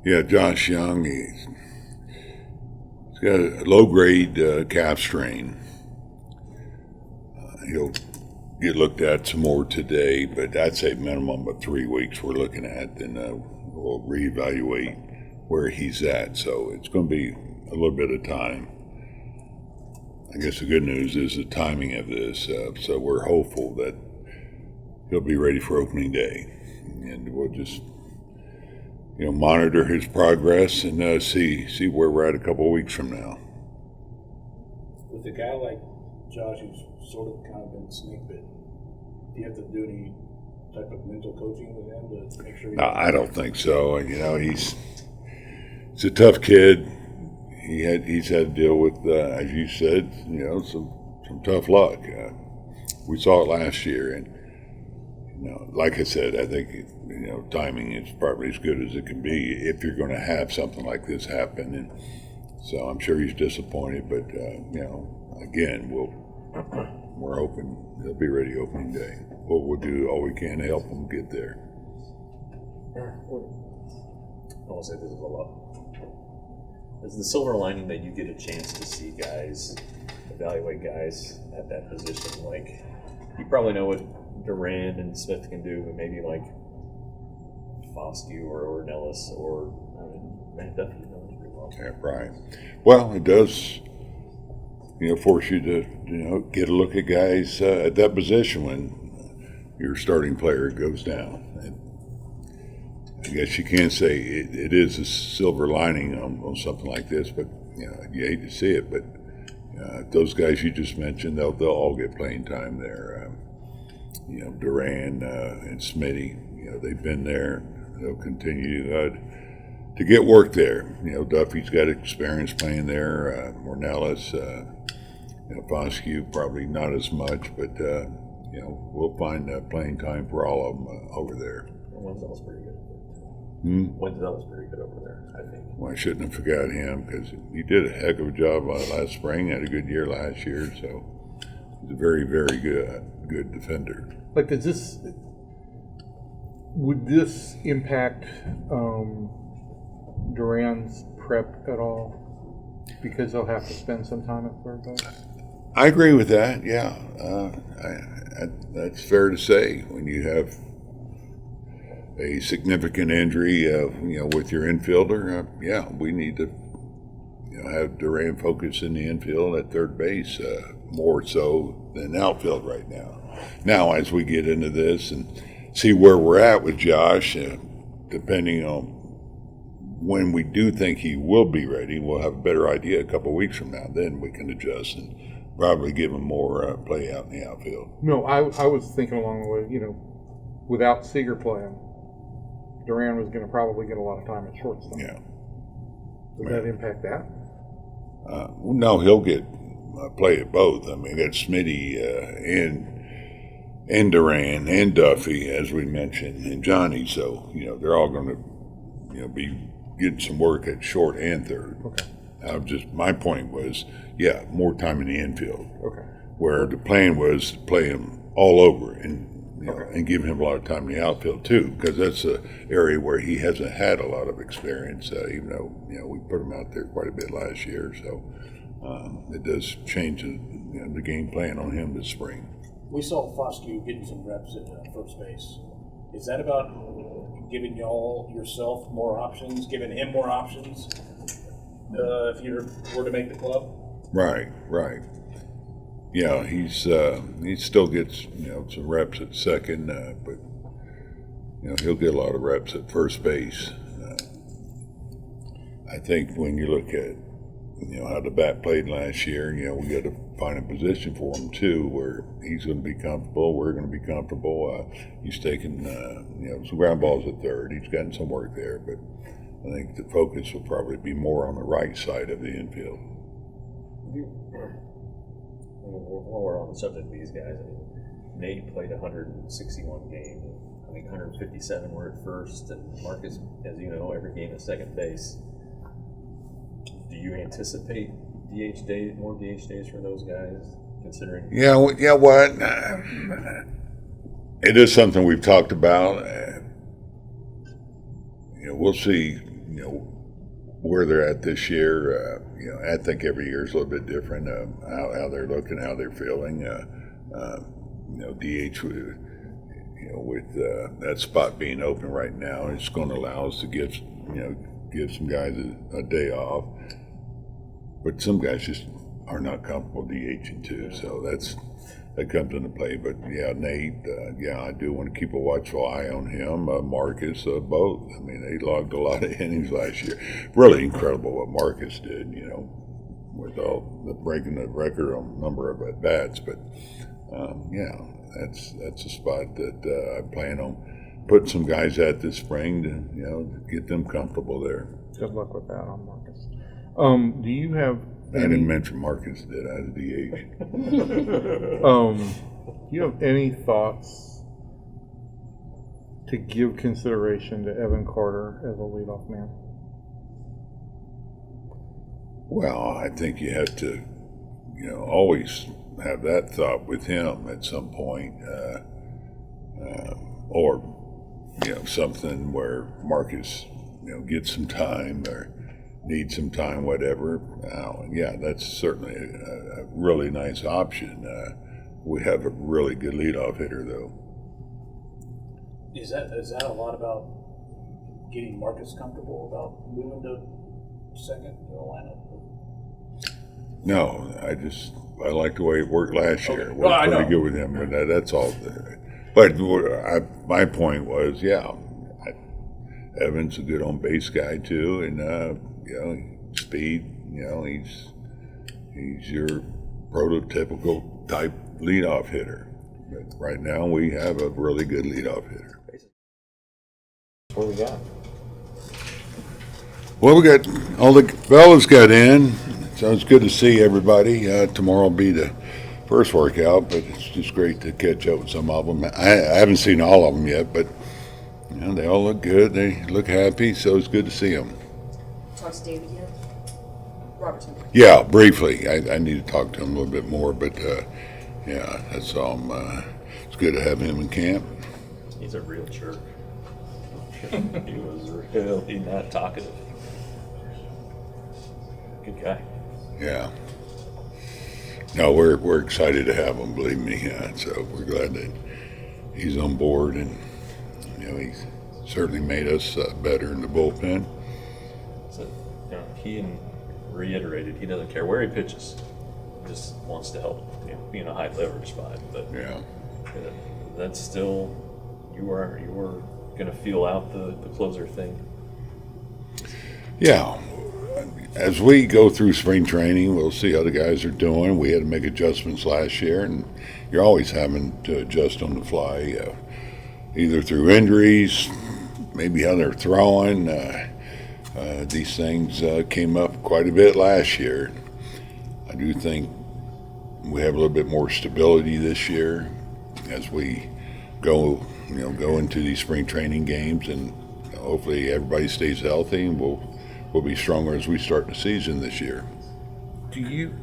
Yeah, Josh Jung, he's got a low-grade calf strain. He'll get looked at some more today, but I'd say minimum of 3 weeks we're looking at. Then we'll reevaluate where he's at. So it's going to be a little bit of time. I guess the good news is the timing of this. So we're hopeful that he'll be ready for opening day, and we'll just monitor his progress and see where we're at a couple of weeks from now. With a guy like Josh, who's sort of kind of been snake bit, do you have to do any type of mental coaching with him to make sure? No, I don't think so. He's a tough kid. He's had to deal with, as you said, some tough luck. We saw it last year, and like I said, I think timing is probably as good as it can be if you're going to have something like this happen. And so I'm sure he's disappointed, but again, we're hoping he'll be ready opening day. We'll do all we can to help him get there. I'll say this is a lot. Is the silver lining that you get a chance to see guys, evaluate guys at that position? Like, you probably know what Duran and Smith can do, but maybe like Foscue or Nellis or Matt Duffy knows pretty well. Yeah, right. Well, it does, force you to, get a look at guys at that position when your starting player goes down. And I guess you can't say it is a silver lining on something like this, but you hate to see it. But those guys you just mentioned, they'll all get playing time there. Duran and Smitty, they've been there. They'll continue to get work there. Duffy's got experience playing there. Mornelis, Foscue probably not as much, but we'll find playing time for all of them over there. Wenzel's pretty good. Wenzel's pretty good over there, I think. Well, I shouldn't have forgot him because he did a heck of a job last spring. Had a good year last year, so he's a very, very good defender. Like, would this impact Duran's prep at all? Because they'll have to spend some time at third base? I agree with that, yeah. That's fair to say. When you have a significant injury, with your infielder, we need to have Duran focus in the infield at third base more so than outfield right now. Now, as we get into this and see where we're at with Josh, depending on when we do think he will be ready, we'll have a better idea a couple of weeks from now. Then we can adjust and probably give him more play out in the outfield. No, I was thinking along the way, without Seager playing, Duran was going to probably get a lot of time at shortstop. Yeah. Does that impact that? No, he'll get play at both. I mean, got Smitty and Duran and Duffy, as we mentioned, and Johnny. So, they're all going to, be getting some work at short and third. Okay. My point was, more time in the infield. Okay. Where the plan was to play him all over and and give him a lot of time in the outfield too, because that's an area where he hasn't had a lot of experience. Even though we put him out there quite a bit last year, so it does change the game plan on him this spring. We saw Foscue getting some reps at first base. Is that about giving yourself more options, giving him more options if you were to make the club? Right. Yeah, he still gets some reps at second, but he'll get a lot of reps at first base. I think when you look at how the bat played last year, we got to find a position for him too, where he's going to be comfortable. We're going to be comfortable. He's taking some ground balls at third. He's gotten some work there, but I think the focus will probably be more on the right side of the infield. While we're on the subject of these guys, Nate played 161 games. I think 157 were at first, and Marcus, as you know, every game at second base. Do you anticipate more DH days for those guys, considering? What? It is something we've talked about. We'll see you know, where they're at this year. You know, I think every year is a little bit different. How they're looking, how they're feeling. You know, DH, you know, with that spot being open right now, it's going to allow us to give some guys a day off. But some guys just are not comfortable DHing too, so that comes into play. But yeah, Nate, I do want to keep a watchful eye on him. Marcus, both. I mean, they logged a lot of innings last year. Really incredible what Marcus did, you know, with all the breaking the record on number of at bats. But yeah, that's a spot that I plan on putting some guys at this spring to, you know, get them comfortable there. Good luck with that on Marcus. Do you have? I didn't mention Marcus did as DH. Do you have any thoughts to give consideration to Evan Carter as a leadoff man? Well, I think you have to, you know, always have that thought with him at some point, or you know, something where Marcus, you know, gets some time or needs some time, whatever. Yeah, that's certainly a really nice option. We have a really good leadoff hitter, though. Is that a lot about getting Marcus comfortable about moving to second in the lineup? No, I like the way it worked last year. It Well, I was pretty know. good with him, but that's all. But my point was, yeah, Evan's a good on base guy too, and you know, speed. You know, he's your prototypical type leadoff hitter. But right now, we have a really good leadoff hitter. What we got? Well, we got all the fellas got in, so it's good to see everybody. Tomorrow will be the first workout, but it's just great to catch up with some of them. I haven't seen all of them yet, but you know, they all look good. They look happy, so it's good to see them. Talk to David yet? Robertson. Yeah, briefly. I need to talk to him a little bit more, but yeah, that's all. It's good to have him in camp. He's a real jerk. He was really not talkative. Good guy. Yeah. No, we're excited to have him. Believe me. So we're glad that he's on board, and you know, he's certainly made us better in the bullpen. So, you know, he reiterated he doesn't care where he pitches. He just wants to help, you know, be in a high leverage spot. But Yeah. That's still you were going to feel out the closer thing. Yeah. As we go through spring training, we'll see how the guys are doing. We had to make adjustments last year, and you're always having to adjust on the fly, either through injuries, maybe how they're throwing. These things came up quite a bit last year. I do think we have a little bit more stability this year as we go into these spring training games, and hopefully everybody stays healthy, and we'll be stronger as we start the season this year. Do you,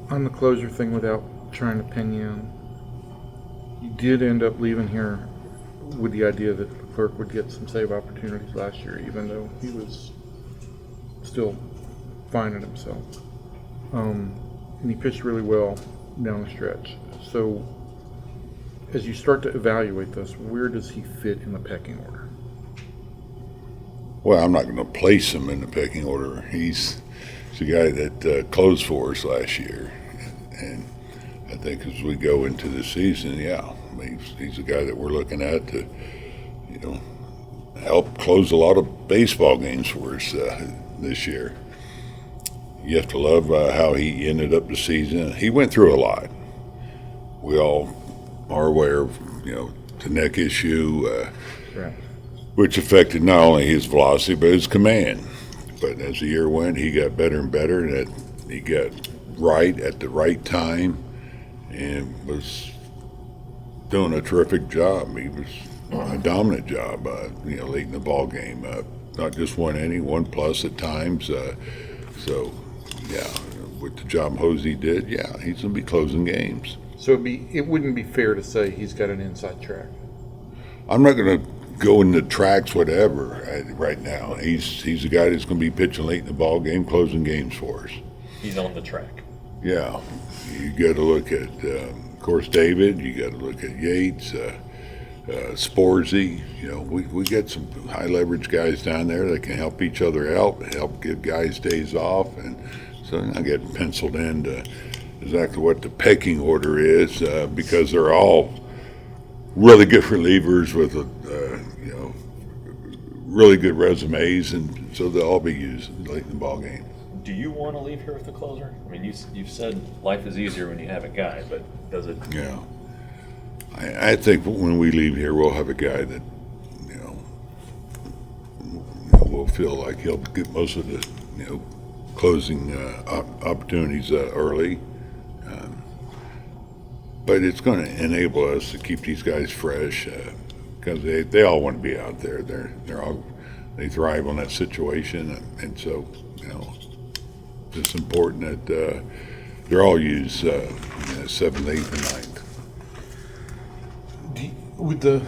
on the closer thing, without trying to pin you in, you did end up leaving here with the idea that the clerk would get some save opportunities last year, even though he was still finding himself. And he pitched really well down the stretch. So as you start to evaluate this, where does he fit in the pecking order? Well, I'm not going to place him in the pecking order. He's the guy that closed for us last year, and I think as we go into the season, yeah, he's the guy that we're looking at to, you know, help close a lot of baseball games for us this year. You have to love how he ended up the season. He went through a lot. We all are aware of, you know, the neck issue. Right. Which affected not only his velocity but his command. But as the year went, he got better and better, and he got right at the right time, and was doing a terrific job. He was a dominant job, late in the ball game. Not just one inning, 1+ at times. So, yeah, with the job Hosey did, yeah, he's going to be closing games. So it wouldn't be fair to say he's got an inside track. I'm not going to going the tracks, whatever. Right now, he's a guy that's going to be pitching late in the ball game, closing games for us. He's on the track. Yeah, you got to look at, of course, David. You got to look at Yates, Sporzy. You know, we got some high leverage guys down there that can help each other out, help give guys days off, and so I get penciled into exactly what the pecking order is because they're all really good relievers with you know, really good resumes, and so they'll all be used late in the ball game. Do you want to leave here with the closer? I mean, you've said life is easier when you have a guy, but does it? Yeah, I think when we leave here, we'll have a guy that we'll feel like he'll get most of the closing opportunities early. But it's going to enable us to keep these guys fresh because they all want to be out there. They thrive on that situation, and so it's important that they're all used 7th, 8th, and 9th.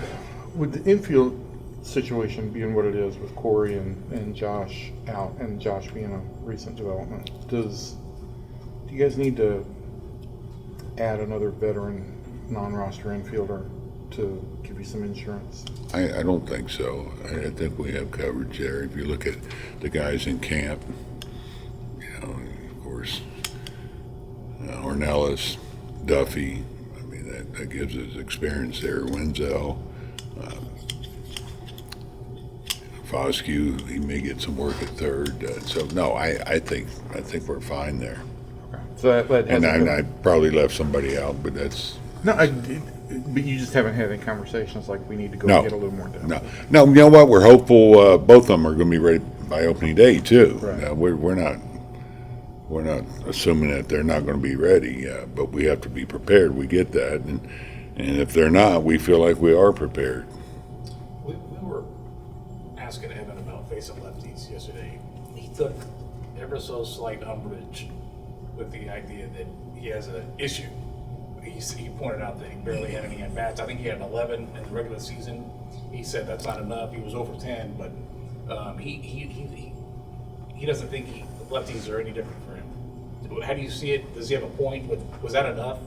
With the infield situation being what it is with Corey and Josh out, and Josh being a recent development, do you guys need to add another veteran non-roster infielder to give you some insurance? I don't think so. I think we have coverage there. If you look at the guys in camp, of course, Ornelas, Duffy. I mean, that gives us experience there. Wenzel, Foscue, he may get some work at third. So no, I think we're fine there. So that And hasn't I probably left somebody out, but that's no. But you just haven't had any conversations like we need to go No. get a little more done. no. You know what? We're hopeful. Both of them are going to be ready by opening day too. Right. We're not assuming that they're not going to be ready, but we have to be prepared. We get that, and if they're not, we feel like we are prepared. We were asking Evan about facing lefties yesterday. He took ever so slight umbrage with the idea that he has an issue. He pointed out that he barely had any at-bats. I think he had 11 in the regular season. He said that's not enough. He was over 10, but he doesn't think lefties are any different for him. How do you see it? Does he have a point? Was that enough?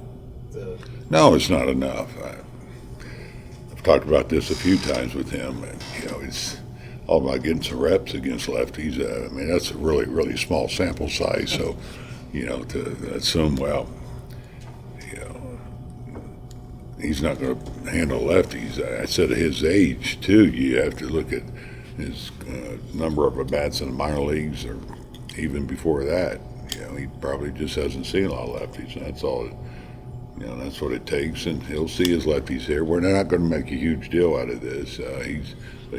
No, it's not enough. I've talked about this a few times with him, and it's all about getting some reps against lefties. I mean, that's a really, really small sample size. So, to assume, well, he's not going to handle lefties. I said at his age, too, you have to look at his number of at-bats in the minor leagues, or even before that. He probably just hasn't seen a lot of lefties, and that's all. That's what it takes, and he'll see his lefties here. We're not going to make a huge deal out of this.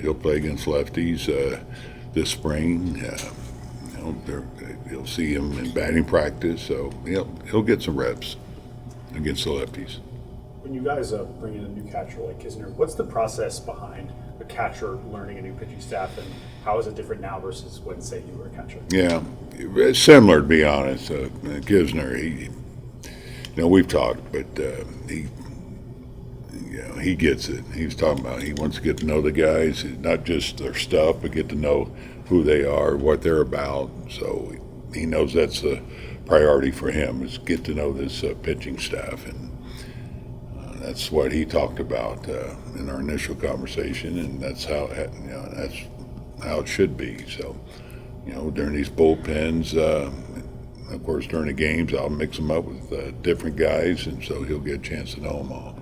He'll play against lefties this spring. You'll see him in batting practice, so he'll get some reps against the lefties. When you guys bring in a new catcher like Kisner, what's the process behind a catcher learning a new pitching staff, and how is it different now versus when, say, you were a catcher? Yeah, it's similar, to be honest. Kisner, we've talked, but he gets it. He's talking about he wants to get to know the guys, not just their stuff, but get to know who they are, what they're about. So he knows that's a priority for him, is get to know this pitching staff, and that's what he talked about in our initial conversation, and that's how that's how it should be. So, during these bullpens, of course, during the games, I'll mix them up with different guys, and so he'll get a chance to know them all.